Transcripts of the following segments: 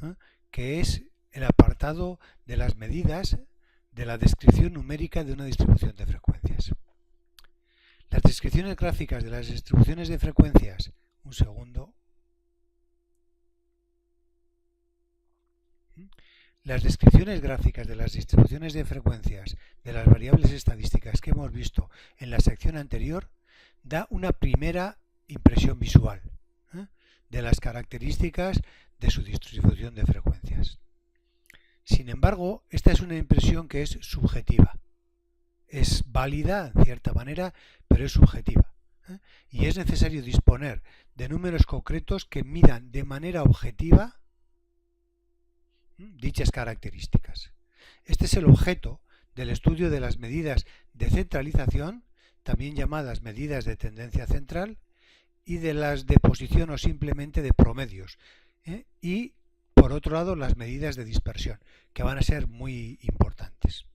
¿eh? Que es el apartado de las medidas de la descripción numérica de una distribución de frecuencias. Las descripciones gráficas de las distribuciones de frecuencias, un segundo. Las descripciones gráficas de las distribuciones de frecuencias de las variables estadísticas que hemos visto en la sección anterior da una primera impresión visual de las características de su distribución de frecuencias. Sin embargo, esta es una impresión que es subjetiva. Es válida en cierta manera, pero es subjetiva. Y es necesario disponer de números concretos que midan de manera objetiva dichas características. Este es el objeto del estudio de las medidas de centralización, también llamadas medidas de tendencia central, y de las de posición o simplemente de promedios. Y, por otro lado, las medidas de dispersión, que van a ser muy importantes.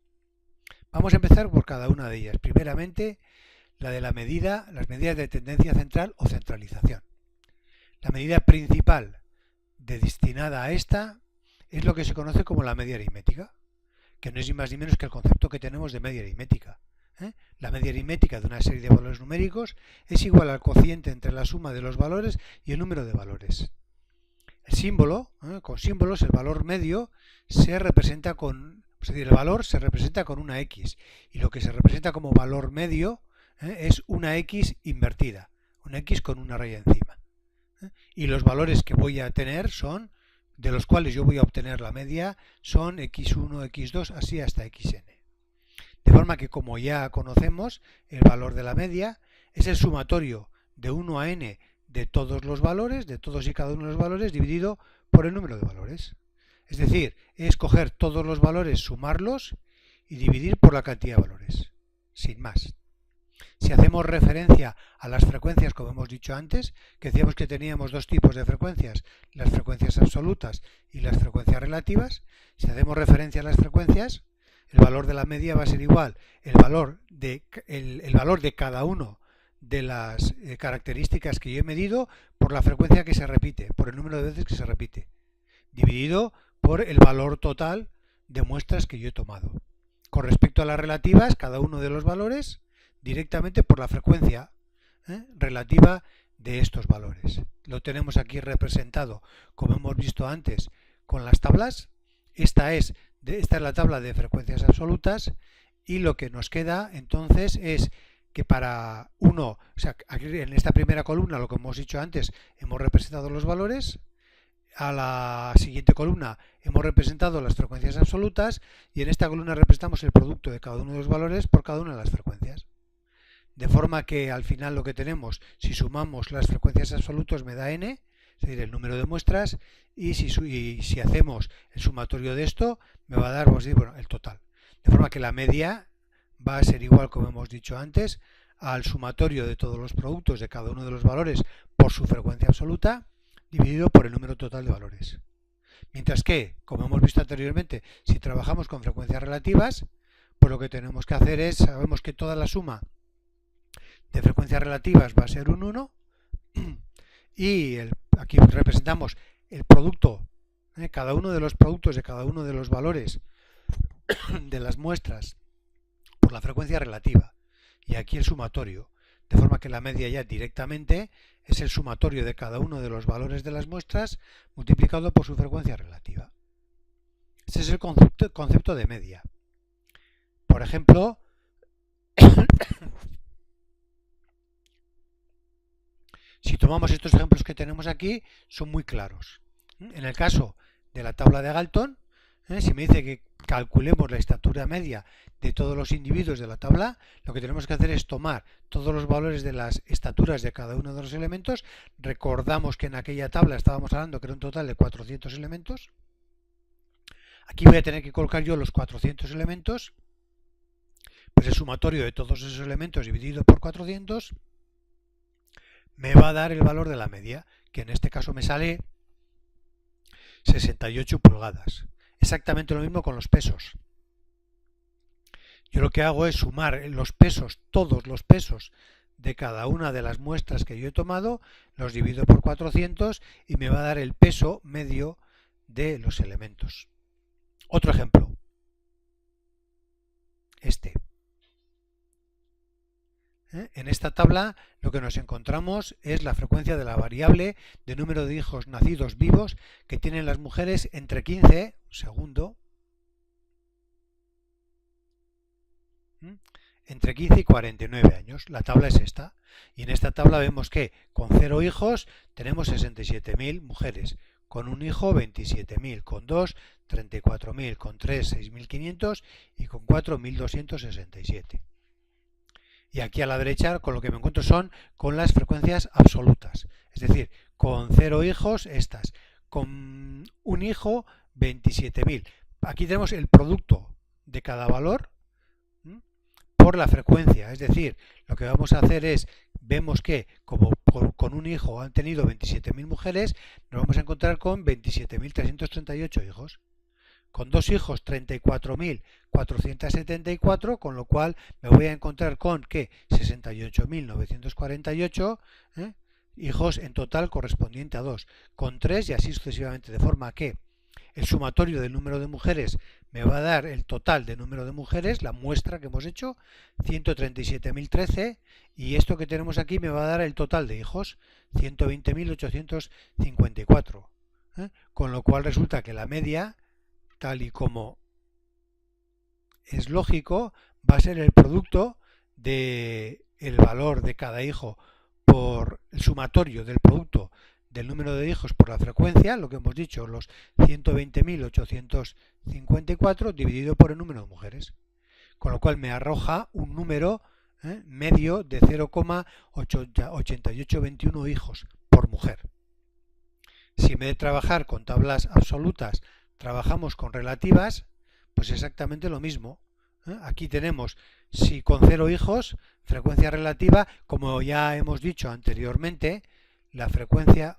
Vamos a empezar por cada una de ellas. Primeramente, la de las medidas de tendencia central o centralización. La medida principal destinada a esta es lo que se conoce como la media aritmética, que no es ni más ni menos que el concepto que tenemos de media aritmética. La media aritmética de una serie de valores numéricos es igual al cociente entre la suma de los valores y el número de valores. El símbolo, con símbolos, el valor medio se representa con, es decir, el valor se representa con una X, y lo que se representa como valor medio es una X invertida, una X con una raya encima. Y los valores que voy a tener son, de los cuales yo voy a obtener la media, son x1, x2, así hasta xn. De forma que, como ya conocemos, el valor de la media es el sumatorio de 1 a n de todos los valores, de todos y cada uno de los valores, dividido por el número de valores. Es decir, es coger todos los valores, sumarlos y dividir por la cantidad de valores, sin más. Si hacemos referencia a las frecuencias, como hemos dicho antes, que decíamos que teníamos dos tipos de frecuencias, las frecuencias absolutas y las frecuencias relativas, si hacemos referencia a las frecuencias, el valor de la media va a ser igual el valor de cada uno de las características que yo he medido por la frecuencia que se repite, por el número de veces que se repite, dividido por el valor total de muestras que yo he tomado. Con respecto a las relativas, cada uno de los valores directamente por la frecuencia relativa de estos valores. Lo tenemos aquí representado, como hemos visto antes, con las tablas. Esta es la tabla de frecuencias absolutas, y lo que nos queda entonces es que para uno, o sea, aquí en esta primera columna, lo que hemos dicho antes, hemos representado los valores. A la siguiente columna hemos representado las frecuencias absolutas, y en esta columna representamos el producto de cada uno de los valores por cada una de las frecuencias. De forma que al final lo que tenemos, si sumamos las frecuencias absolutas, me da n, es decir, el número de muestras, y si hacemos el sumatorio de esto, me va a dar, vamos a decir, bueno, el total. De forma que la media va a ser igual, como hemos dicho antes, al sumatorio de todos los productos de cada uno de los valores por su frecuencia absoluta, dividido por el número total de valores. Mientras que, como hemos visto anteriormente, si trabajamos con frecuencias relativas, pues lo que tenemos que hacer es, sabemos que toda la suma de frecuencias relativas va a ser un 1, y aquí representamos el producto, cada uno de los productos de cada uno de los valores de las muestras por la frecuencia relativa, y aquí el sumatorio, de forma que la media ya directamente es el sumatorio de cada uno de los valores de las muestras multiplicado por su frecuencia relativa. Este es el concepto de media. Por ejemplo, si tomamos estos ejemplos que tenemos aquí, son muy claros. En el caso de la tabla de Galton, si me dice que calculemos la estatura media de todos los individuos de la tabla, lo que tenemos que hacer es tomar todos los valores de las estaturas de cada uno de los elementos. Recordamos que en aquella tabla estábamos hablando que era un total de 400 elementos. Aquí voy a tener que colocar yo los 400 elementos, pues el sumatorio de todos esos elementos dividido por 400 me va a dar el valor de la media, que en este caso me sale 68 pulgadas. Exactamente lo mismo con los pesos. Yo lo que hago es sumar los pesos, todos los pesos de cada una de las muestras que yo he tomado, los divido por 400 y me va a dar el peso medio de los elementos. Otro ejemplo. En esta tabla lo que nos encontramos es la frecuencia de la variable de número de hijos nacidos vivos que tienen las mujeres entre 15, entre 15 y 49 años. La tabla es esta. Y en esta tabla vemos que con 0 hijos tenemos 67.000 mujeres, con un hijo 27.000, con 2 34.000, con 3 6.500 y con 4 1.267. Y aquí a la derecha con lo que me encuentro son con las frecuencias absolutas. Es decir, con 0 hijos estas, con un hijo 27.000. Aquí tenemos el producto de cada valor por la frecuencia. Es decir, lo que vamos a hacer es, vemos que como con un hijo han tenido 27.000 mujeres, nos vamos a encontrar con 27.338 hijos. Con 2 hijos 34.474, con lo cual me voy a encontrar con que 68.948 hijos en total correspondiente a 2, con 3 y así sucesivamente, de forma que el sumatorio del número de mujeres me va a dar el total de número de mujeres, la muestra que hemos hecho, 137.013, y esto que tenemos aquí me va a dar el total de hijos, 120.854, con lo cual resulta que la media, tal y como es lógico, va a ser el producto del valor de cada hijo por el sumatorio del producto del número de hijos por la frecuencia, lo que hemos dicho, los 120.854 dividido por el número de mujeres. Con lo cual me arroja un número medio de 0,8821 hijos por mujer. Si en vez de trabajar con tablas absolutas trabajamos con relativas, pues exactamente lo mismo. Aquí tenemos, si con 0 hijos, frecuencia relativa, como ya hemos dicho anteriormente, la frecuencia,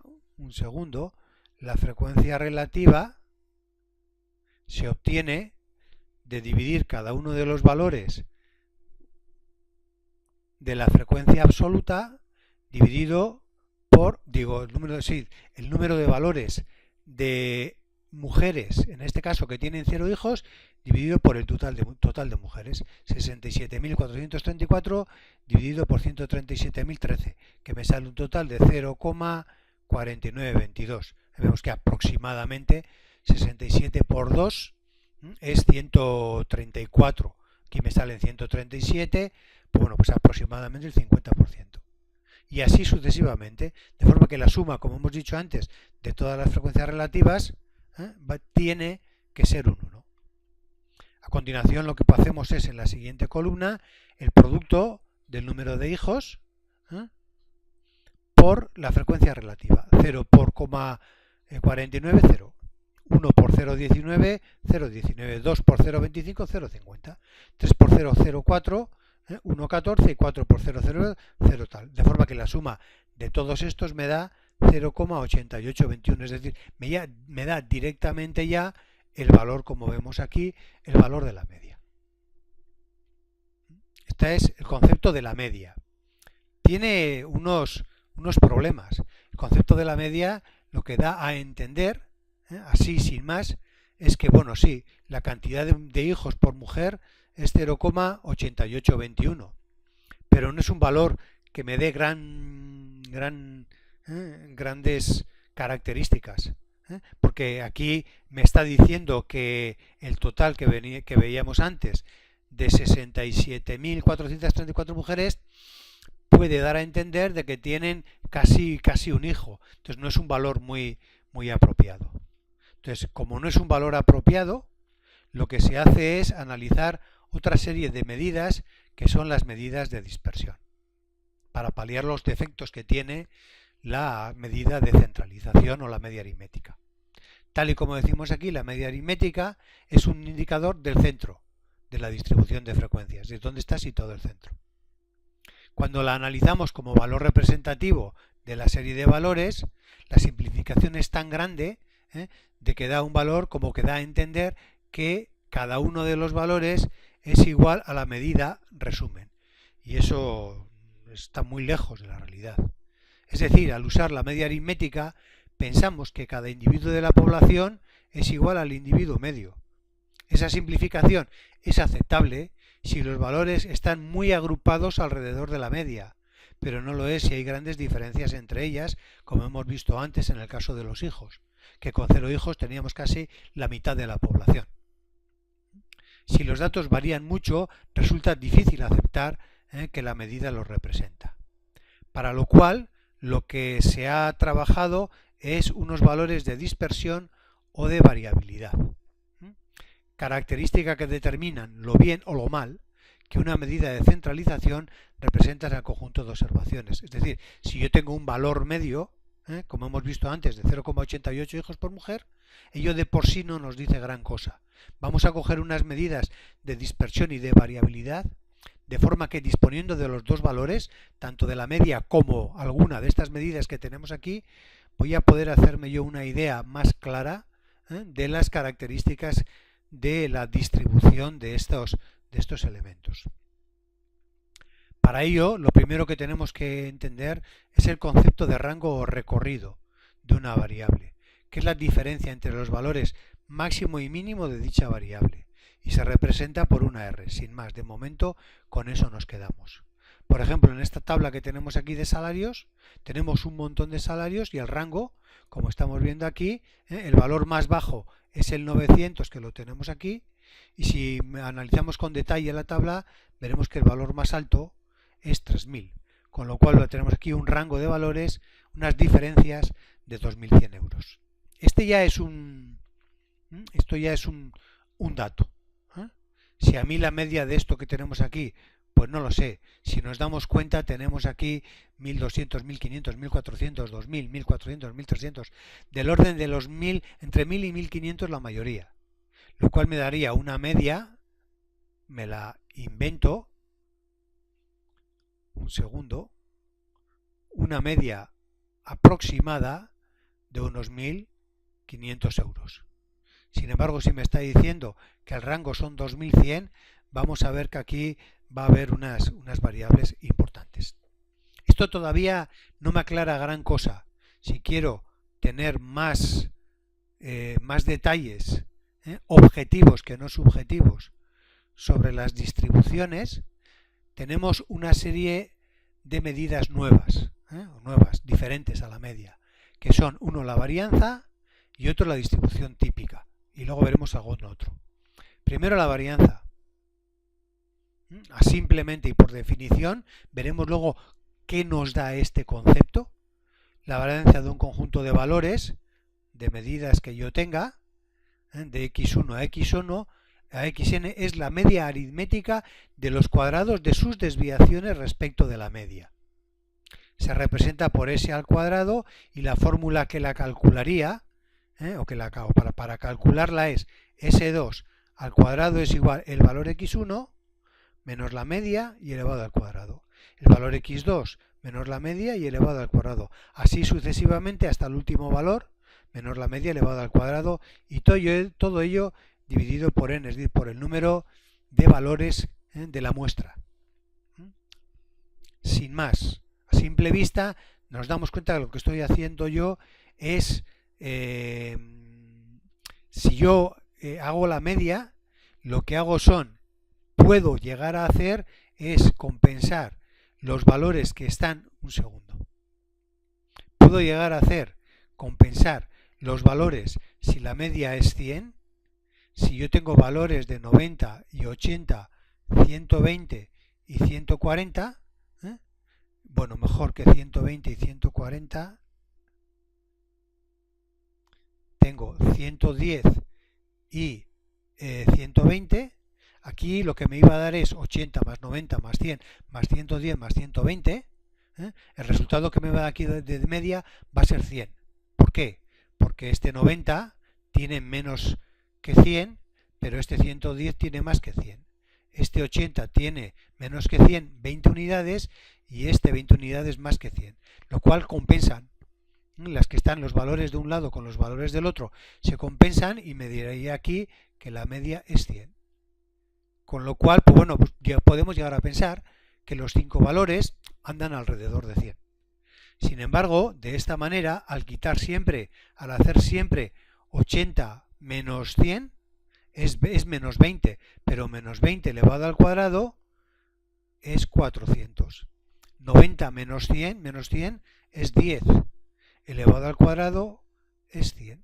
la frecuencia relativa se obtiene de dividir cada uno de los valores de la frecuencia absoluta dividido por, el número de valores de mujeres, en este caso que tienen 0 hijos, dividido por el total de mujeres, 67.434 dividido por 137.013, que me sale un total de 0,4922. Vemos que aproximadamente 67 por 2 es 134. Aquí me salen 137, pues aproximadamente el 50%. Y así sucesivamente, de forma que la suma, como hemos dicho antes, de todas las frecuencias relativas tiene que ser un 1. A continuación lo que hacemos es en la siguiente columna el producto del número de hijos por la frecuencia relativa. 0 por 0,49, 0. 1 por 0,19, 0,19. 2 por 0,25, 0,50. 3 por 0,04, 1,14 y 4 por 0,0, 0 tal. De forma que la suma de todos estos me da 0,8821, es decir, me da directamente ya el valor, como vemos aquí, el valor de la media. Este es el concepto de la media. Tiene unos problemas. El concepto de la media lo que da a entender, así sin más, es que, sí, la cantidad de hijos por mujer es 0,8821, pero no es un valor que me dé grandes características, porque aquí me está diciendo que el total que veíamos antes de 67.434 mujeres puede dar a entender de que tienen casi un hijo. Entonces no es un valor muy apropiado. Entonces, como no es un valor apropiado, lo que se hace es analizar otra serie de medidas que son las medidas de dispersión, para paliar los defectos que tiene la medida de centralización o la media aritmética. Tal y como decimos aquí, la media aritmética es un indicador del centro de la distribución de frecuencias, de dónde está situado el centro. Cuando la analizamos como valor representativo de la serie de valores, la simplificación es tan grande de que da un valor como que da a entender que cada uno de los valores es igual a la medida resumen. Y eso está muy lejos de la realidad. Es decir, al usar la media aritmética, pensamos que cada individuo de la población es igual al individuo medio. Esa simplificación es aceptable si los valores están muy agrupados alrededor de la media, pero no lo es si hay grandes diferencias entre ellas, como hemos visto antes en el caso de los hijos, que con 0 hijos teníamos casi la mitad de la población. Si los datos varían mucho, resulta difícil aceptar que la medida los representa. Para lo cual, lo que se ha trabajado es unos valores de dispersión o de variabilidad. Característica que determinan lo bien o lo mal que una medida de centralización representa en el conjunto de observaciones. Es decir, si yo tengo un valor medio, como hemos visto antes, de 0,88 hijos por mujer, ello de por sí no nos dice gran cosa. Vamos a coger unas medidas de dispersión y de variabilidad, de forma que disponiendo de los dos valores, tanto de la media como alguna de estas medidas que tenemos aquí, voy a poder hacerme yo una idea más clara de las características de la distribución de estos elementos. Para ello, lo primero que tenemos que entender es el concepto de rango o recorrido de una variable, que es la diferencia entre los valores máximo y mínimo de dicha variable, y se representa por una R, sin más. De momento, con eso nos quedamos. Por ejemplo, en esta tabla que tenemos aquí de salarios, tenemos un montón de salarios y el rango, como estamos viendo aquí, el valor más bajo es el 900, que lo tenemos aquí, y si analizamos con detalle la tabla, veremos que el valor más alto es 3000, con lo cual tenemos aquí un rango de valores, unas diferencias de 2100 euros. Esto ya es un dato. Si a mí la media de esto que tenemos aquí, pues no lo sé. Si nos damos cuenta, tenemos aquí 1200, 1500, 1400, 2000, 1400, 1300, del orden de los 1000, entre 1000 y 1500 la mayoría. Lo cual me daría una media, me la invento, un segundo, una media aproximada de unos 1500 euros. Sin embargo, si me está diciendo que el rango son 2100, vamos a ver que aquí va a haber unas variables importantes. Esto todavía no me aclara gran cosa. Si quiero tener más detalles, objetivos que no subjetivos, sobre las distribuciones, tenemos una serie de medidas nuevas, diferentes a la media, que son uno la varianza y otro la distribución típica. Y luego veremos algún otro. Primero la varianza. Simplemente y por definición, veremos luego qué nos da este concepto. La varianza de un conjunto de valores, de medidas que yo tenga, de x1 a x1 a xn, es la media aritmética de los cuadrados de sus desviaciones respecto de la media. Se representa por s al cuadrado y la fórmula que la calcularía, para calcularla es S2 al cuadrado es igual el valor x1 menos la media y elevado al cuadrado. El valor x2 menos la media y elevado al cuadrado. Así sucesivamente hasta el último valor menos la media elevado al cuadrado, y todo ello dividido por n, es decir, por el número de valores de la muestra. Sin más, a simple vista nos damos cuenta que lo que estoy haciendo yo es, si yo hago la media, lo que puedo llegar a hacer es compensar los valores que están, puedo llegar a compensar los valores si la media es 100, si yo tengo valores de 90 y 80, 120 y 140, bueno, mejor que 120 y 140, tengo 110 y 120, aquí lo que me iba a dar es 80 más 90 más 100 más 110 más 120, el resultado que me va a dar aquí de media va a ser 100. ¿Por qué? Porque este 90 tiene menos que 100, pero este 110 tiene más que 100. Este 80 tiene menos que 100, 20 unidades, y este 20 unidades más que 100, lo cual compensan. Las que están los valores de un lado con los valores del otro se compensan y me diría aquí que la media es 100. Con lo cual, pues bueno, pues ya podemos llegar a pensar que los 5 valores andan alrededor de 100. Sin embargo, de esta manera, al hacer siempre 80 menos 100 es menos 20, pero menos 20 elevado al cuadrado es 400. 90 menos 100 es 10, elevado al cuadrado es 100.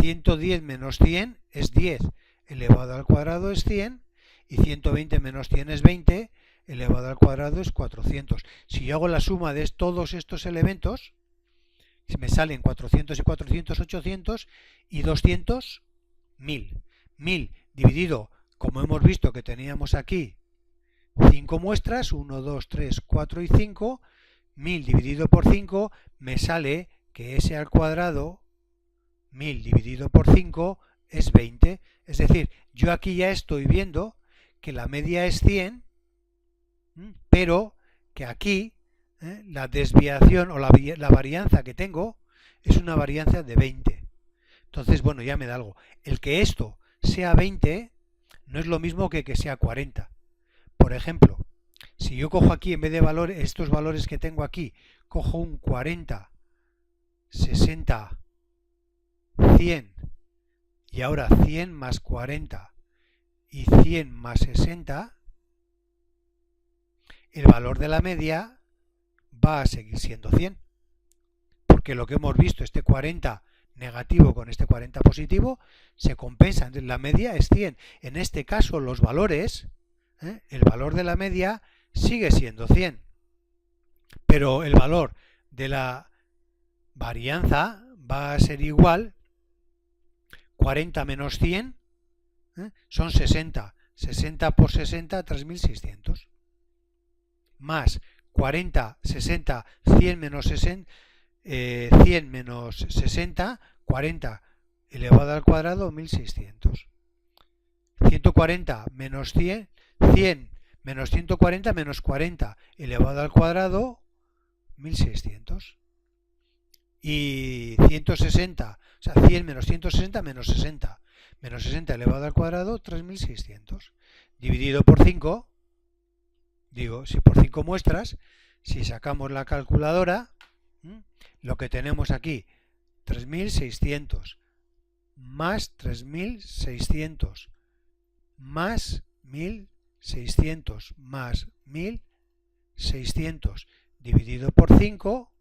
110 menos 100 es 10, elevado al cuadrado es 100, y 120 menos 100 es 20, elevado al cuadrado es 400. Si yo hago la suma de todos estos elementos, me salen 400 y 400, 800, y 200, 1000. 1000 dividido, como hemos visto que teníamos aquí 5 muestras, 1, 2, 3, 4 y 5, 1000 dividido por 5 me sale que s al cuadrado, 1000 dividido por 5 es 20. Es decir, yo aquí ya estoy viendo que la media es 100, pero que aquí la desviación o la varianza que tengo es una varianza de 20. Entonces, bueno, ya me da algo. El que esto sea 20 no es lo mismo que sea 40. Por ejemplo, si yo cojo aquí, en vez de estos valores que tengo aquí, cojo un 40, 60, 100, y ahora 100 más 40 y 100 más 60, el valor de la media va a seguir siendo 100. Porque lo que hemos visto, este 40 negativo con este 40 positivo, se compensa. La media es 100. En este caso, los valores, el valor de la media sigue siendo 100. Pero el valor de la varianza va a ser igual. 40 menos 100 son 60. 60 por 60, 3600. Más 40, 60, 100 menos 60, 100 menos 60, 40 elevado al cuadrado, 1600. 140 menos 100, 100 menos 140 menos 40 elevado al cuadrado, 1600. Y 160, o sea, 100 menos 160 menos 60. Menos 60 elevado al cuadrado, 3600. Dividido por 5, digo, si por 5 muestras, si sacamos la calculadora, lo que tenemos aquí, 3600 más 3600 más 1600 más 1600 dividido por 5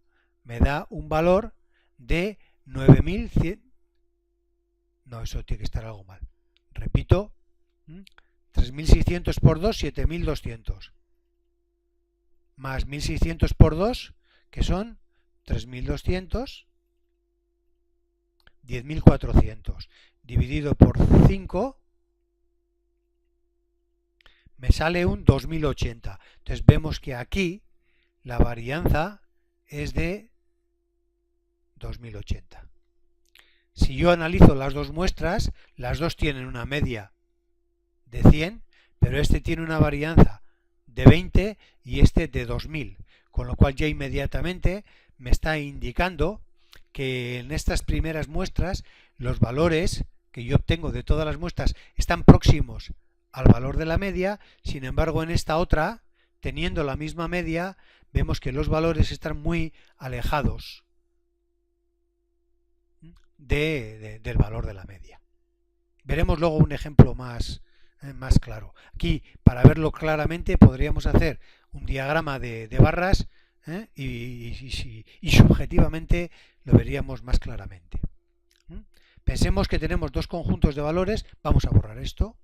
me da un valor de 9100. No, eso tiene que estar algo mal. Repito, 3600 por 2, 7200. Más 1600 por 2, que son 3200, 10400. Dividido por 5, me sale un 2080. Entonces vemos que aquí la varianza es de 2080. Si yo analizo las dos muestras, las dos tienen una media de 100, pero este tiene una varianza de 20 y este de 2000, con lo cual ya inmediatamente me está indicando que en estas primeras muestras los valores que yo obtengo de todas las muestras están próximos al valor de la media. Sin embargo, en esta otra, teniendo la misma media, vemos que los valores están muy alejados del valor de la media. Veremos luego un ejemplo más claro. Aquí, para verlo claramente, podríamos hacer un diagrama de barras y subjetivamente lo veríamos más claramente. Pensemos que tenemos dos conjuntos de valores. Vamos a borrar esto.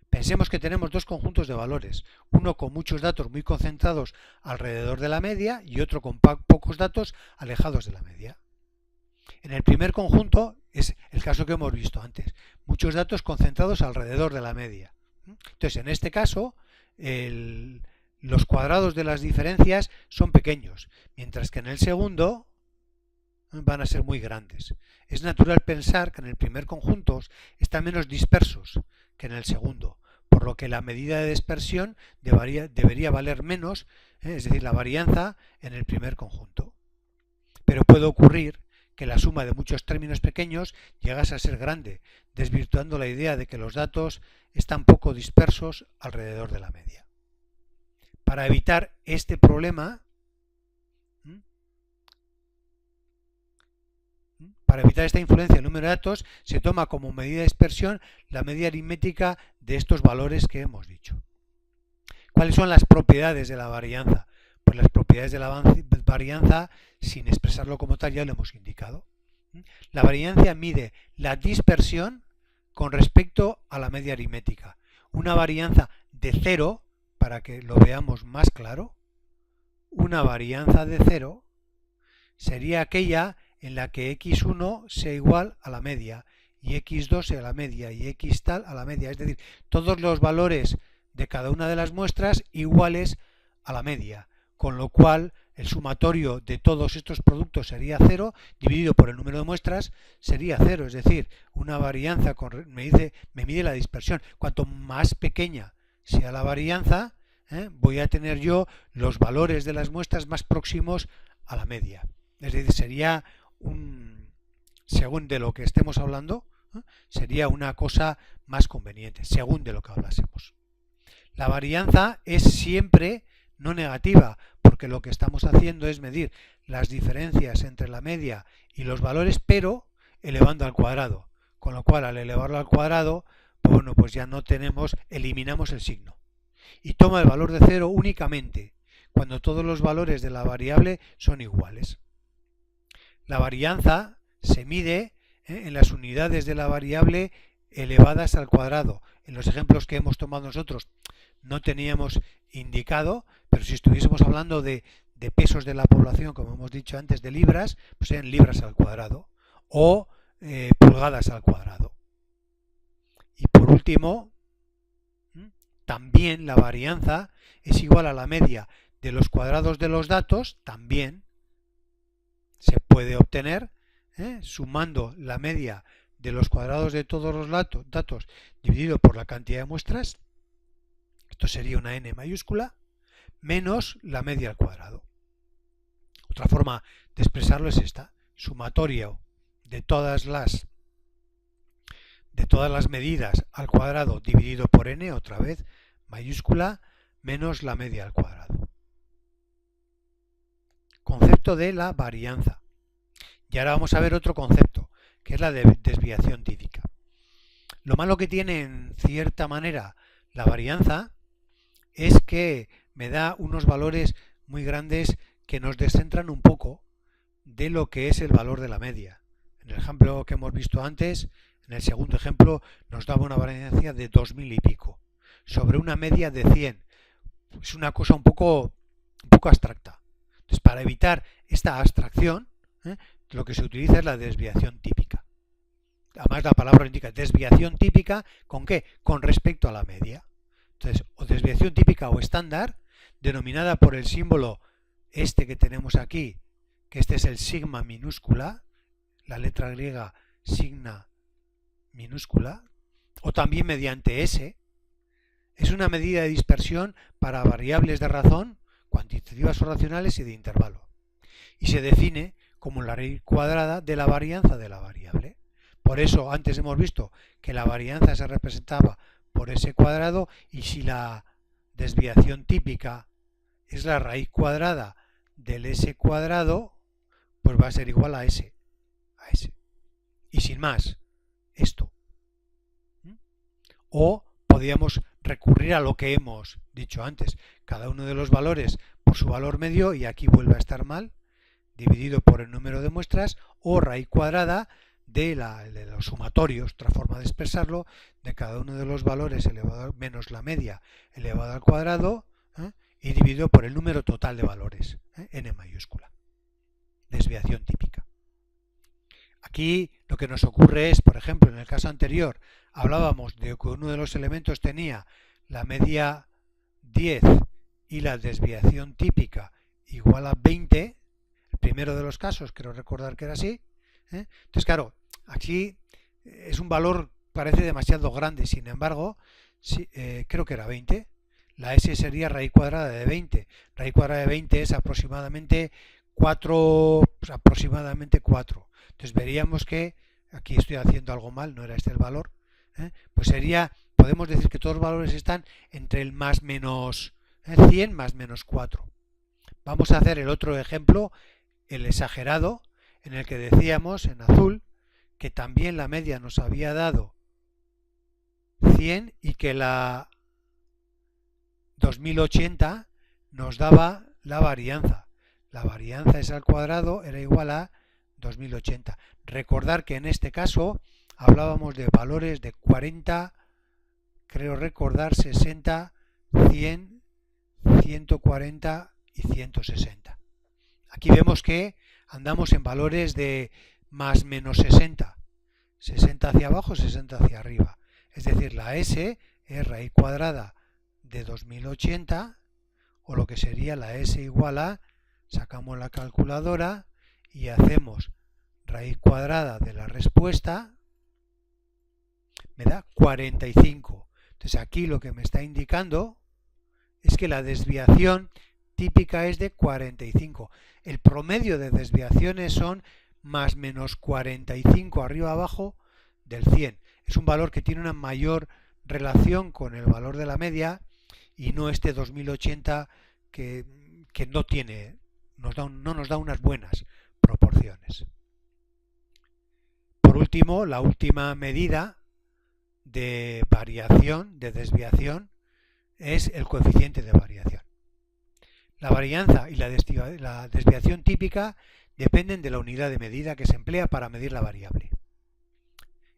Pensemos que tenemos dos conjuntos de valores, uno con muchos datos muy concentrados alrededor de la media y otro con pocos datos alejados de la media. En el primer conjunto es el caso que hemos visto antes, muchos datos concentrados alrededor de la media. Entonces, en este caso, los cuadrados de las diferencias son pequeños, mientras que en el segundo van a ser muy grandes. Es natural pensar que en el primer conjunto están menos dispersos que en el segundo, por lo que la medida de dispersión debería valer menos, es decir, la varianza en el primer conjunto. Pero puede ocurrir que la suma de muchos términos pequeños llegase a ser grande, desvirtuando la idea de que los datos están poco dispersos alrededor de la media. Para evitar este problema, Para evitar esta influencia del número de datos, se toma como medida de dispersión la media aritmética de estos valores que hemos dicho. ¿Cuáles son las propiedades de la varianza? Pues las propiedades de la varianza, sin expresarlo como tal, ya lo hemos indicado. La varianza mide la dispersión con respecto a la media aritmética. Una varianza de 0, para que lo veamos más claro, una varianza de 0 sería aquella en la que x1 sea igual a la media y x2 sea la media y x tal a la media. Es decir, todos los valores de cada una de las muestras iguales a la media, con lo cual el sumatorio de todos estos productos sería 0, dividido por el número de muestras sería 0, es decir, una varianza me mide la dispersión. Cuanto más pequeña sea la varianza, voy a tener yo los valores de las muestras más próximos a la media. Es decir, sería según de lo que estemos hablando, sería una cosa más conveniente, según de lo que hablásemos. La varianza es siempre no negativa, porque lo que estamos haciendo es medir las diferencias entre la media y los valores, pero elevando al cuadrado. Con lo cual, al elevarlo al cuadrado, bueno, pues ya no eliminamos el signo. Y toma el valor de 0 únicamente cuando todos los valores de la variable son iguales. La varianza se mide en las unidades de la variable elevadas al cuadrado. En los ejemplos que hemos tomado nosotros no teníamos indicado, pero si estuviésemos hablando de pesos de la población, como hemos dicho antes, de libras, pues serían libras al cuadrado o pulgadas al cuadrado. Y por último, también la varianza es igual a la media de los cuadrados de los datos, también se puede obtener sumando la media de los cuadrados de todos los datos dividido por la cantidad de muestras, esto sería una n mayúscula, menos la media al cuadrado. Otra forma de expresarlo es esta: sumatorio de todas las medidas al cuadrado dividido por n, otra vez mayúscula, menos la media al cuadrado. Concepto de la varianza. Y ahora vamos a ver otro concepto, que es la de desviación típica. Lo malo que tiene en cierta manera la varianza es que me da unos valores muy grandes que nos descentran un poco de lo que es el valor de la media. En el ejemplo que hemos visto antes, en el segundo ejemplo, nos daba una varianza de 2000 y pico sobre una media de 100. Es una cosa un poco abstracta. Entonces, para evitar esta abstracción, lo que se utiliza es la desviación típica. Además, la palabra indica desviación típica, ¿con qué? Con respecto a la media. Entonces, o desviación típica o estándar, denominada por el símbolo este que tenemos aquí, que este es el sigma minúscula, la letra griega sigma minúscula, o también mediante S, es una medida de dispersión para variables de razón, cuantitativas o racionales y de intervalo. Y se define como la raíz cuadrada de la varianza de la variable. Por eso antes hemos visto que la varianza se representaba por S cuadrado, y si la desviación típica es la raíz cuadrada del S cuadrado, pues va a ser igual a S. Y sin más, esto. O podríamos recurrir a lo que hemos dicho antes, cada uno de los valores por su valor medio, y aquí vuelve a estar mal, dividido por el número de muestras, o raíz cuadrada de los sumatorios, otra forma de expresarlo, de cada uno de los valores elevado menos la media elevado al cuadrado, y dividido por el número total de valores, n mayúscula. Desviación típica. Aquí lo que nos ocurre es, por ejemplo, en el caso anterior hablábamos de que uno de los elementos tenía la media 10 y la desviación típica igual a 20, el primero de los casos, creo recordar que era así. Entonces, claro, aquí es un valor, parece demasiado grande, sin embargo, sí, creo que era 20. La S sería raíz cuadrada de 20. Raíz cuadrada de 20 es aproximadamente 4. Entonces veríamos que, aquí estoy haciendo algo mal, no era este el valor, pues sería, podemos decir que todos los valores están entre el más menos 100 más menos 4. Vamos a hacer el otro ejemplo, el exagerado, en el que decíamos en azul que también la media nos había dado 100 y que la 2080 nos daba la varianza. La varianza S al cuadrado era igual a 2080. Recordar que en este caso hablábamos de valores de 40, creo recordar 60, 100, 140 y 160. Aquí vemos que andamos en valores de más menos 60. 60 hacia abajo, 60 hacia arriba. Es decir, la S es raíz cuadrada de 2080, o lo que sería la S igual a, sacamos la calculadora y hacemos raíz cuadrada de la respuesta, me da 45. Entonces aquí lo que me está indicando es que la desviación típica es de 45. El promedio de desviaciones son más menos 45 arriba abajo del 100. Es un valor que tiene una mayor relación con el valor de la media y no este 2080 que no tiene, no nos da unas buenas proporciones. Por último, la última medida de variación, de desviación, es el coeficiente de variación. La varianza y la desviación típica dependen de la unidad de medida que se emplea para medir la variable.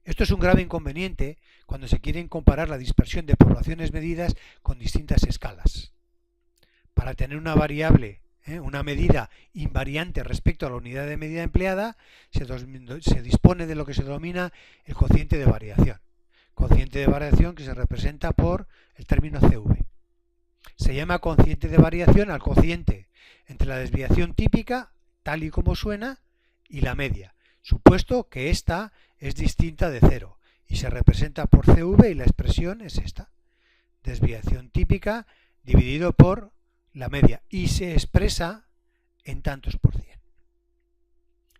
Esto es un grave inconveniente cuando se quieren comparar la dispersión de poblaciones medidas con distintas escalas. Para tener una variable, una medida invariante respecto a la unidad de medida empleada, se dispone de lo que se denomina el cociente de variación. Cociente de variación que se representa por el término CV. Se llama cociente de variación al cociente entre la desviación típica, tal y como suena, y la media, supuesto que ésta es distinta de 0 y se representa por CV y la expresión es esta. Desviación típica dividido por la media y se expresa en tantos por cien.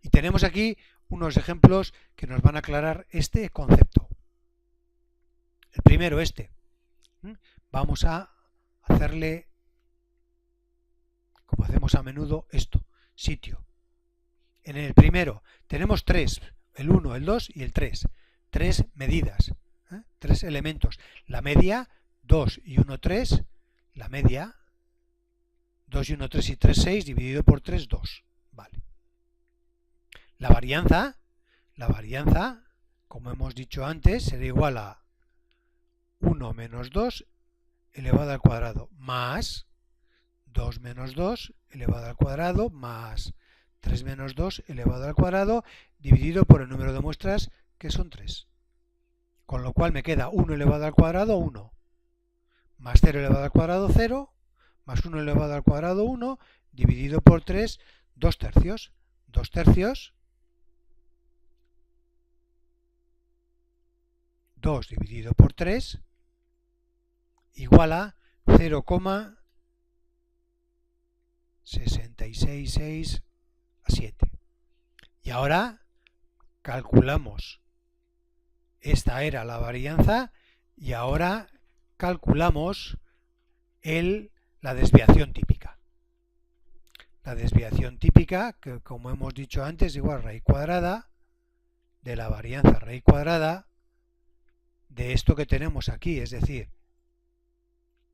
Y tenemos aquí unos ejemplos que nos van a aclarar este concepto. El primero este. Vamos a hacerle, como hacemos a menudo, esto, sitio. En el primero tenemos 3, el 1, el 2 y el 3. 3 medidas, 3 elementos. La media, 2 y 1, 3. La media, 2 y 1, 3 y 3, 6, dividido por 3, 2. Vale. La varianza, como hemos dicho antes, será igual a 1 menos 2 elevado al cuadrado más 2 menos 2 elevado al cuadrado más 3 menos 2 elevado al cuadrado dividido por el número de muestras, que son 3. Con lo cual me queda 1 elevado al cuadrado 1 más 0 elevado al cuadrado 0 más 1 elevado al cuadrado 1 dividido por 3, 2 tercios. 2 tercios, 2 dividido por 3 igual a 0,6667. Y ahora calculamos. Esta era la varianza y ahora calculamos la desviación típica. La desviación típica, que como hemos dicho antes, es igual a raíz cuadrada de la varianza raíz cuadrada de esto que tenemos aquí, es decir,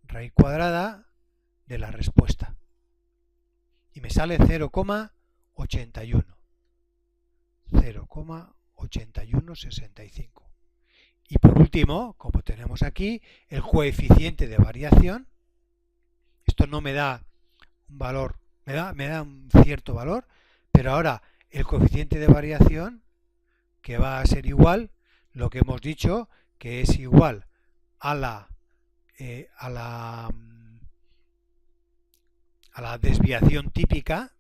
raíz cuadrada de la respuesta. Y me sale 0,81. 0,8165. Y por último, como tenemos aquí, el coeficiente de variación. Esto no me da un valor, me da un cierto valor, pero ahora el coeficiente de variación, que va a ser igual, lo que hemos dicho, que es igual a la desviación típica,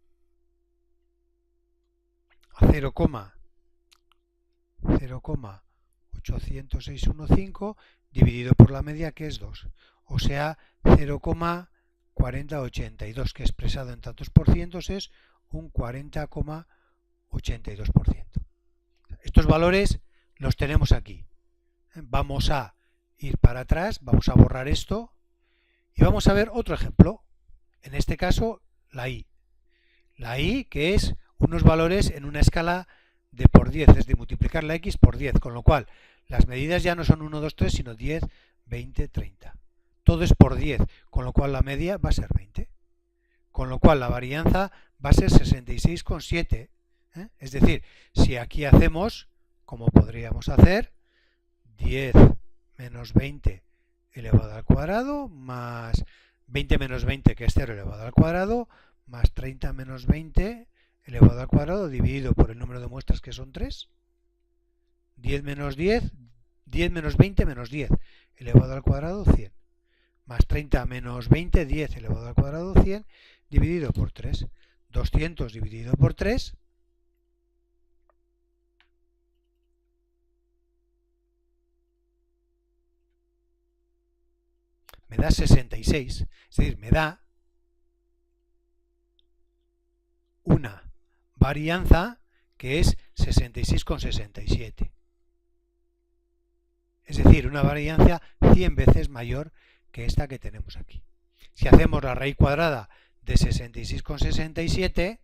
a 0,80615 dividido por la media, que es 2, o sea 0,4082, que expresado en tantos por cientos es un 40,82%. Estos valores los tenemos aquí. Vamos a ir para atrás, vamos a borrar esto y vamos a ver otro ejemplo. En este caso, la I. La I, que es unos valores en una escala de por 10, es decir, multiplicar la X por 10, con lo cual las medidas ya no son 1, 2, 3, sino 10, 20, 30. Todo es por 10, con lo cual la media va a ser 20. Con lo cual la varianza va a ser 66,7. Es decir, si aquí hacemos, como podríamos hacer, 10 menos 20 elevado al cuadrado, más 20 menos 20, que es 0 elevado al cuadrado, más 30 menos 20 elevado al cuadrado, dividido por el número de muestras, que son 3. 10 menos 10, 10 menos 20 menos 10 elevado al cuadrado, 100. Más 30 menos 20, 10 elevado al cuadrado, 100, dividido por 3. 200 dividido por 3 me da 66, es decir, me da una varianza que es 66,67. Es decir, una varianza 100 veces mayor que esta que tenemos aquí. Si hacemos la raíz cuadrada de 66,67,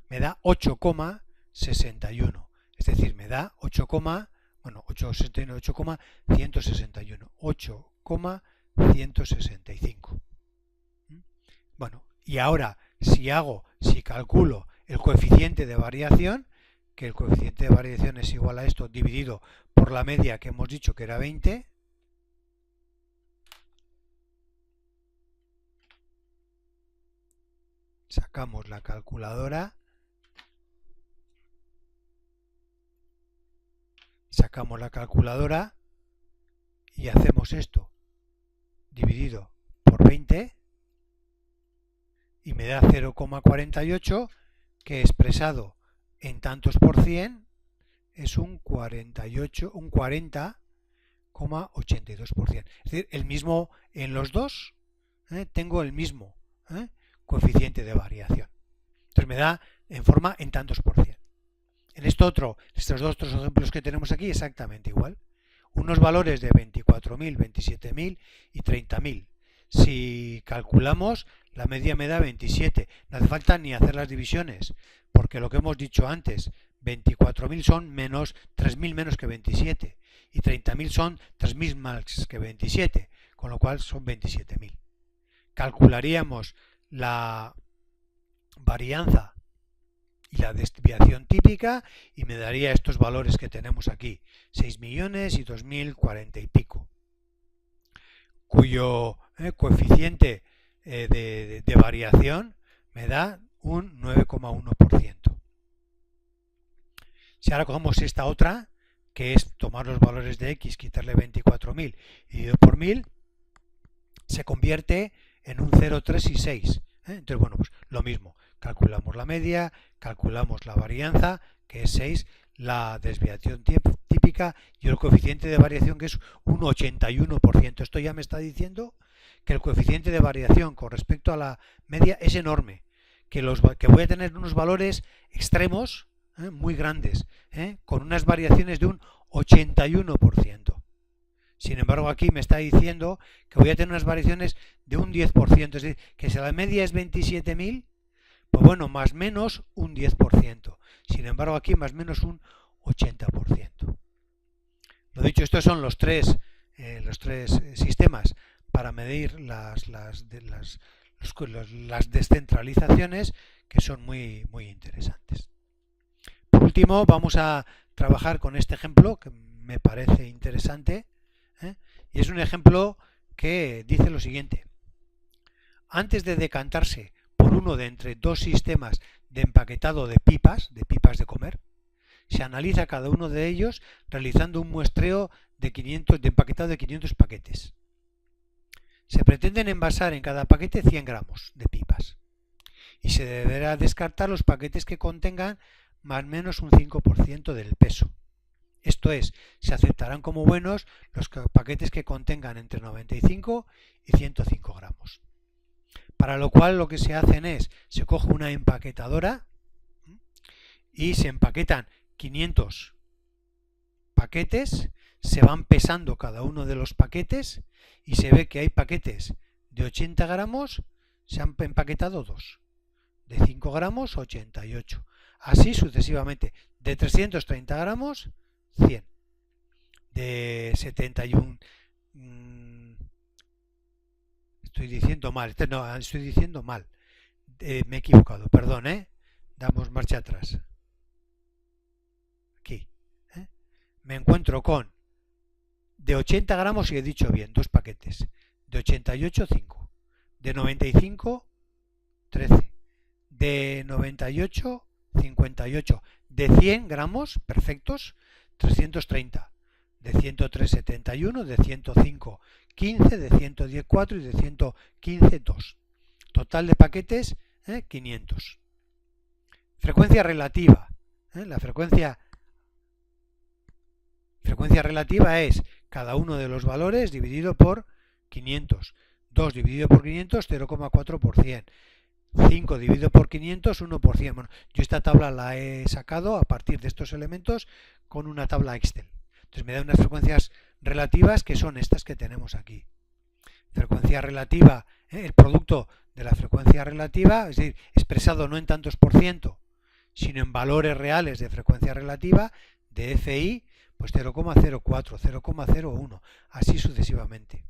me da 8,61. Es decir, me da 8,161. 8,165. Bueno, y ahora si calculo el coeficiente de variación, que el coeficiente de variación es igual a esto dividido por la media que hemos dicho que era 20, sacamos la calculadora, y hacemos esto dividido por 20 y me da 0,48, que expresado en tantos por cien es un 40,82%. Es decir, el mismo en los dos, tengo el mismo coeficiente de variación. Entonces me da en forma en tantos por cien. En estos dos otros ejemplos que tenemos aquí, exactamente igual. Unos valores de 24.000, 27.000 y 30.000. Si calculamos, la media me da 27. No hace falta ni hacer las divisiones, porque lo que hemos dicho antes, 24.000 son menos 3.000 menos que 27 y 30.000 son 3.000 más que 27, con lo cual son 27.000. Calcularíamos la varianza y la desviación típica y me daría estos valores que tenemos aquí, 6 millones y 2.040 y pico, cuyo coeficiente de variación me da un 9,1%. Si ahora cogemos esta otra, que es tomar los valores de X, quitarle 24.000 y dividido por 1000, se convierte en un 0, 3 y 6. Entonces, bueno, pues lo mismo. Calculamos la media, calculamos la varianza, que es 6, la desviación típica y el coeficiente de variación, que es un 81%. Esto ya me está diciendo que el coeficiente de variación con respecto a la media es enorme, que voy a tener unos valores extremos muy grandes, con unas variaciones de un 81%. Sin embargo, aquí me está diciendo que voy a tener unas variaciones de un 10%, es decir, que si la media es 27.000, pues bueno, más o menos un 10%. Sin embargo, aquí más o menos un 80%. Lo dicho, estos son los tres sistemas para medir las descentralizaciones, que son muy, muy interesantes. Por último, vamos a trabajar con este ejemplo que me parece interesante, y es un ejemplo que dice lo siguiente: antes de decantarse por uno de entre dos sistemas de empaquetado de pipas de comer, se analiza cada uno de ellos realizando un muestreo de empaquetado de 500 paquetes. Se pretenden envasar en cada paquete 100 gramos de pipas y se deberá descartar los paquetes que contengan más o menos un 5% del peso. Esto es, se aceptarán como buenos los paquetes que contengan entre 95 y 105 gramos. Para lo cual lo que se hacen es, se coge una empaquetadora y se empaquetan 500 paquetes, se van pesando cada uno de los paquetes y se ve que hay paquetes de 80 gramos se han empaquetado 2. De 5 gramos, 88. Así sucesivamente. De 330 gramos, 100. De 71... estoy diciendo mal. No, estoy diciendo mal. Me he equivocado. Perdón, Damos marcha atrás. Aquí. Me encuentro con de 80 gramos, y he dicho bien, 2 paquetes. De 88, 5. De 95, 13. De 98, 58. De 100 gramos perfectos, 330. De 103, 71. De 105, 15. De 110, 4. Y de 115, 2. Total de paquetes, 500. Frecuencia relativa. La frecuencia relativa es cada uno de los valores dividido por 500. 2 dividido por 500, 0,4%. 5 dividido por 500, 1%. Bueno, yo esta tabla la he sacado a partir de estos elementos con una tabla Excel. Entonces me da unas frecuencias relativas que son estas que tenemos aquí. Frecuencia relativa, el producto de la frecuencia relativa, es decir, expresado no en tantos por ciento, sino en valores reales de frecuencia relativa, de FI, pues 0,04, 0,01, así sucesivamente.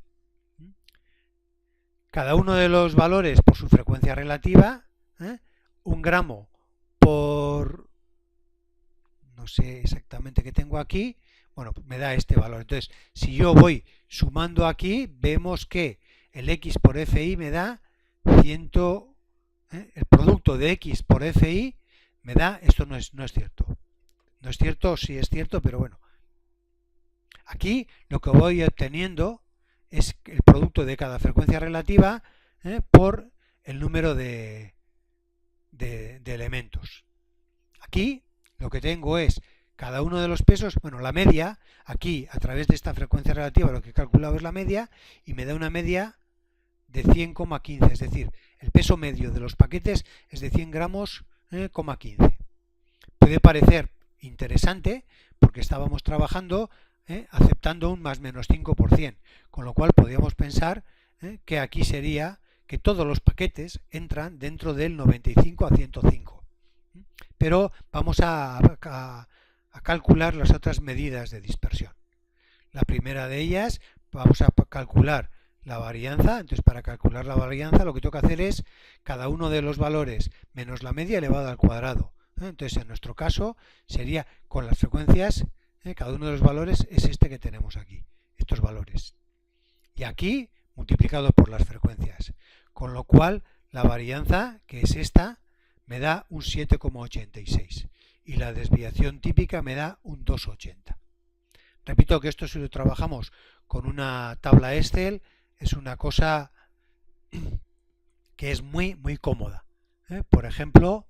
Cada uno de los valores por su frecuencia relativa, 1 gramo por, no sé exactamente qué tengo aquí, bueno, me da este valor. Entonces, si yo voy sumando aquí, vemos que el X por FI me da 100, el producto de X por FI me da, esto no es cierto. No es cierto, sí es cierto, pero bueno. Aquí lo que voy obteniendo es el producto de cada frecuencia relativa por el número de elementos. Aquí lo que tengo es cada uno de los pesos, bueno, la media, aquí a través de esta frecuencia relativa lo que he calculado es la media y me da una media de 100,15, es decir, el peso medio de los paquetes es de 100 gramos, 15. Puede parecer interesante porque estábamos trabajando aceptando un más menos 5%, con lo cual podríamos pensar que aquí sería que todos los paquetes entran dentro del 95 a 105. Pero vamos a calcular las otras medidas de dispersión. La primera de ellas, vamos a calcular la varianza. Entonces, para calcular la varianza lo que tengo que hacer es cada uno de los valores menos la media elevado al cuadrado. Entonces, en nuestro caso sería con las frecuencias, cada uno de los valores es este que tenemos aquí, estos valores. Y aquí multiplicado por las frecuencias. Con lo cual, la varianza, que es esta, me da un 7,86. Y la desviación típica me da un 2,80. Repito que esto, si lo trabajamos con una tabla Excel, es una cosa que es muy, muy cómoda. Por ejemplo,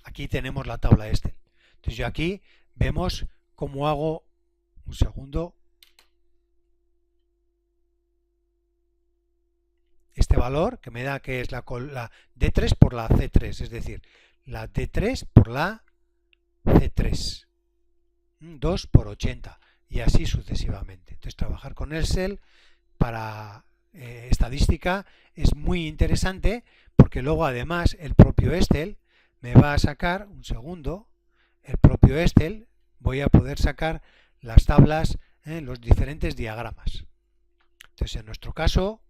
aquí tenemos la tabla Excel. Entonces yo aquí vemos cómo hago, un segundo, este valor que me da que es la D3 por la C3, es decir, la D3 por la C3, 2 por 80 y así sucesivamente. Entonces trabajar con Excel para estadística es muy interesante porque luego además el propio Excel me va a sacar, un segundo, el propio Excel voy a poder sacar las tablas, los diferentes diagramas. Entonces en nuestro caso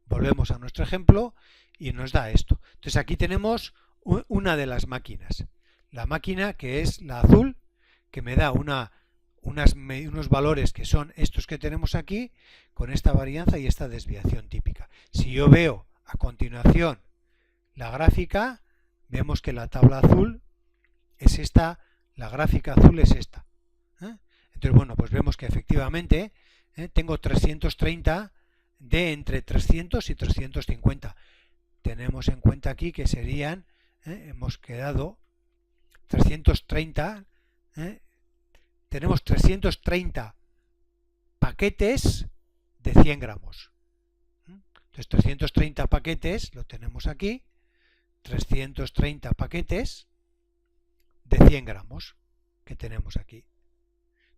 volvemos a nuestro ejemplo y nos da esto. Entonces aquí tenemos una de las máquinas. La máquina que es la azul, que me da unos valores que son estos que tenemos aquí, con esta varianza y esta desviación típica. Si yo veo a continuación la gráfica, vemos que la tabla azul es esta, la gráfica azul es esta. Entonces, bueno, pues vemos que efectivamente tengo 330 de entre 300 y 350. Tenemos en cuenta aquí que serían, hemos quedado 330, tenemos 330 paquetes de 100 gramos. Entonces 330 paquetes, lo tenemos aquí, 330 paquetes de 100 gramos que tenemos aquí.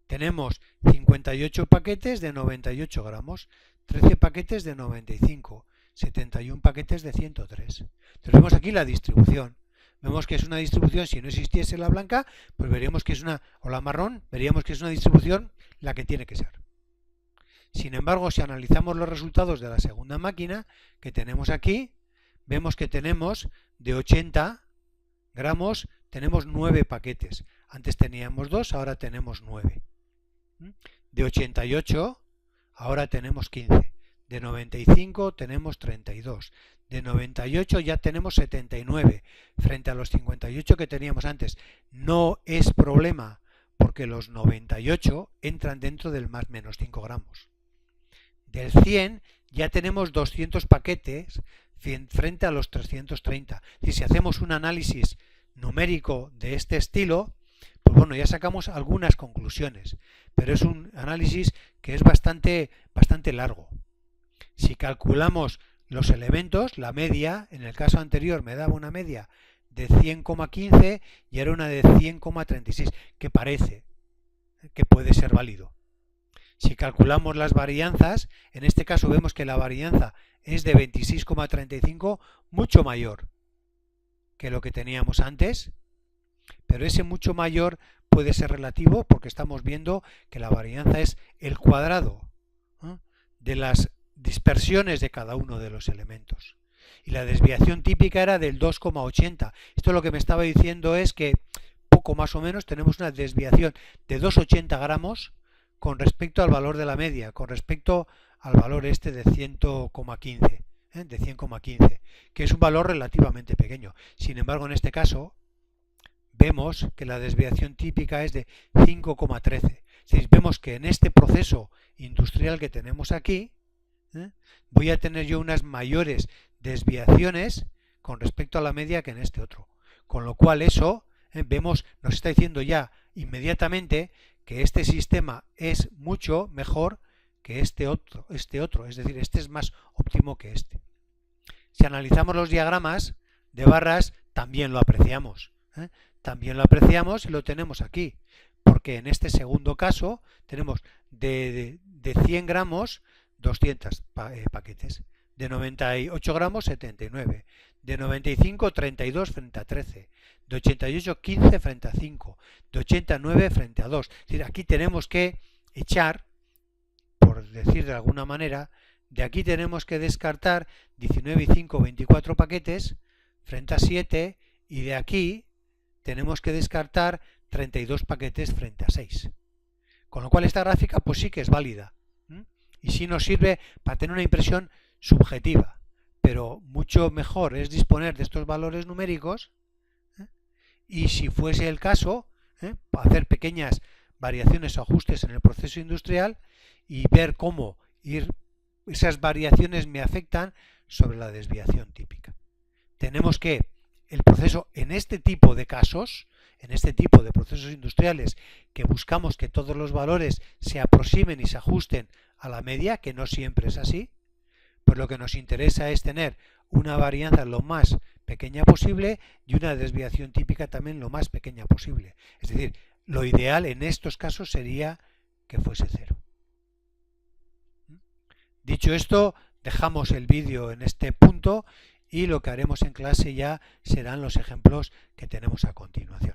Tenemos 58 paquetes de 98 gramos. 13 paquetes de 95, 71 paquetes de 103. Entonces vemos aquí la distribución. Vemos que es una distribución, si no existiese la blanca, pues veríamos que es una, o la marrón, veríamos que es una distribución la que tiene que ser. Sin embargo, si analizamos los resultados de la segunda máquina que tenemos aquí, vemos que tenemos de 80 gramos, tenemos 9 paquetes. Antes teníamos 2, ahora tenemos 9. De 88, ahora tenemos 15. De 95 tenemos 32. De 98 ya tenemos 79, frente a los 58 que teníamos antes. No es problema, porque los 98 entran dentro del más menos 5 gramos. Del 100 ya tenemos 200 paquetes frente a los 330. Y si hacemos un análisis numérico de este estilo, pues bueno, ya sacamos algunas conclusiones, pero es un análisis que es bastante largo. Si calculamos los elementos, la media, en el caso anterior me daba una media de 100,15 y era una de 100,36, que parece que puede ser válido. Si calculamos las varianzas, en este caso vemos que la varianza es de 26,35, mucho mayor que lo que teníamos antes, pero ese mucho mayor puede ser relativo porque estamos viendo que la varianza es el cuadrado de las dispersiones de cada uno de los elementos. Y la desviación típica era del 2,80. Esto lo que me estaba diciendo es que poco más o menos tenemos una desviación de 2,80 gramos con respecto al valor de la media, con respecto al valor este de 100,15, que es un valor relativamente pequeño. Sin embargo, en este caso, vemos que la desviación típica es de 5,13. Vemos que en este proceso industrial que tenemos aquí, voy a tener yo unas mayores desviaciones con respecto a la media que en este otro. Con lo cual eso, vemos, nos está diciendo ya inmediatamente que este sistema es mucho mejor que este otro, es decir, este es más óptimo que este. Si analizamos los diagramas de barras, también lo apreciamos. También lo apreciamos y lo tenemos aquí, porque en este segundo caso tenemos de 100 gramos 200 paquetes, de 98 gramos 79, de 95 32 frente a 13, de 88 15 frente a 5, de 89 frente a 2. Es decir, aquí tenemos que echar, por decir de alguna manera, de aquí tenemos que descartar 19 y 5 24 paquetes frente a 7, y de aquí tenemos que descartar 32 paquetes frente a 6. Con lo cual esta gráfica pues sí que es válida. Y sí nos sirve para tener una impresión subjetiva, pero mucho mejor es disponer de estos valores numéricos y, si fuese el caso, hacer pequeñas variaciones o ajustes en el proceso industrial y ver cómo esas variaciones me afectan sobre la desviación típica. Tenemos que el proceso en este tipo de casos, en este tipo de procesos industriales que buscamos que todos los valores se aproximen y se ajusten a la media, que no siempre es así, pues lo que nos interesa es tener una varianza lo más pequeña posible y una desviación típica también lo más pequeña posible. Es decir, lo ideal en estos casos sería que fuese 0. Dicho esto, dejamos el vídeo en este punto y lo que haremos en clase ya serán los ejemplos que tenemos a continuación.